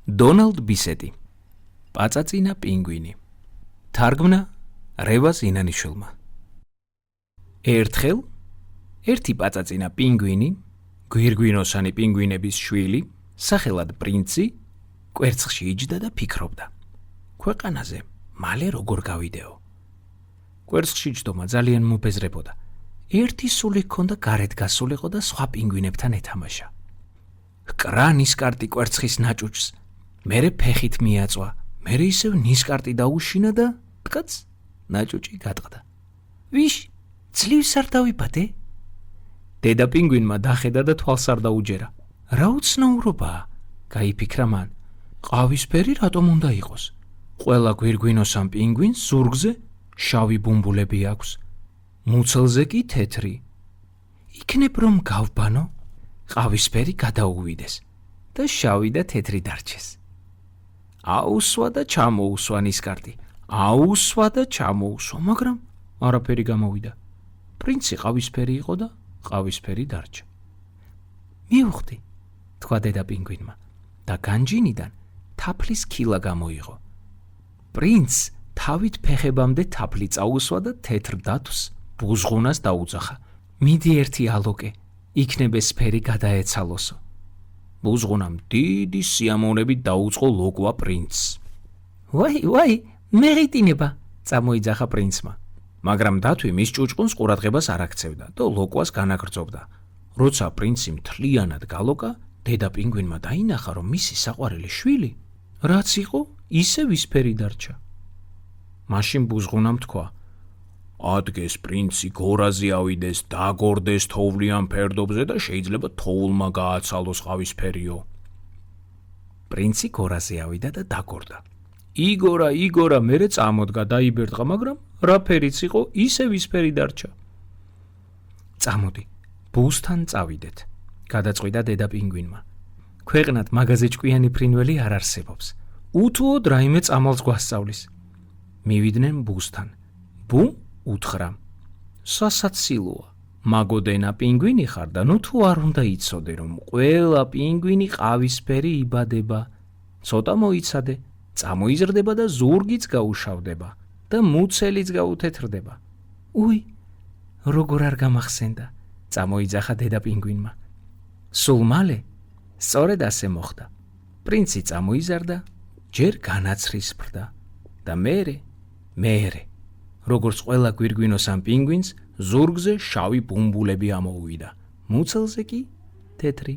დონალდ ბისეტი პაწაწინა პინგვინი თარგმნა რევაზ ინანიშვილმა ერთხელ ერთი პაწაწინა პინგვინი გვირგვინოსანი პინგვინების შვილი სახელად პრინცი კვერცხში იჯდა და ფიქრობდა ქვეყანაზე მალე როგორ გავიდეო კვერცხში ჯდომა ძალიან მობეზრებოდა ერთი სული ჰქონდა გარეთ გასულიყო და სხვა პინგვინებთან ეთამაშა ჰკრა ნისკარტი კვერცხის ნაჭუჭს მერე ფეხით მიაწვა მერე ისევ ნისკარტი დაუშინა და ტკაც ნაჭუჭი გატყდა ვიშ ძლივს არ დავიბადე დედა პინგვინმა დახედა და თვალს არ დაუჯერა რა უცნაურობაა გაიფიქრა მან ყავისფერი რატომ უნდა იყოს ყველა გვირგვინოსან პინგვინს ზურგზე შავი ბუმბულები აქვს მუცელზე კი თეთრი იქნებ რომ გავბანო ყავისფერი გადაუვიდეს და შავი და თეთრი დარჩეს აუსვა და ჩამოუსვა ნისკარტი აუსვა და ჩამოუსვა მაგრამ არაფერი გამოვიდა პრინცი ყავისფერი იყო და ყავისფერი დარჩა მივხვდი თქვა დედა პინგვინმა და განჯინიდან თაფლის ქილა გამოიღო პრინცს თავით ფეხებამდე თაფლი წაუსვა და თეთრ დათვს ბუზღუნას დაუძახა მიდი ერთი ალოკე იქნებ ეს ფერი გადაეცალოსო ბუზღუნამ დიდი სიამოვნებით დაუწყო ლოკვა პრინცს ვაი მერიტინება წამოიძახა პრინცმა მაგრამ დათვი მის ჭუჭყუნს ყურადღებას არ აქცევდა და ლოკვას განაგრძობდა როცა პრინცი მთლიანად გალოკა დედა პინგვინმა დაინახა რომ მისი საყვარელი შვილი რაც იყო ისე ვისფერი დარჩა მაშინ ბუზღუნამ თქვა ადგეს პრინცი გორაზე ავიდეს დაგორდეს თოვლიან ფერდობზე და შეიძლება თოვლმა გააცალოს ყავისფერიო პრინცი გორაზე ავიდა და დაგორდა იგორა მერე წამოდგა დაიბერტყა მაგრამ რა ფერიც იყო ისე ვისფერი დარჩა წამოდი ბუსთან წავიდეთ გადაწყვიტა დედა პინგვინმა ქვეყნად მაღაზე ჭკვიანი ფრინველი არ არსებობს უთუოდ რაიმე წამალს გვასწავლის მივიდნენ ბუსთან ბუ უთხრა სასაცილოა მაგოდენა პინგვინი ხარ და ნუ თუ არ უნდა იცოდე რომ ყველა პინგვინი ყავისფერი იბადება ცოტა მოიცადე წამოიზრდება და ზურგიც გაუშავდება და მუცელიც გაუთეთრდება უი როგორ არ გამახსენდა წამოიძახა დედა პინგვინმა სულ მალე სწორედ ასე მოხდა პრინცი წამოიზარდა ჯერ განაცრისფრდა და მერე როგორც ყველა გვირგვინოსან პინგვინს ზურგზე შავი ბუმბულები ამოუვიდა მუცელზე კი თეთრი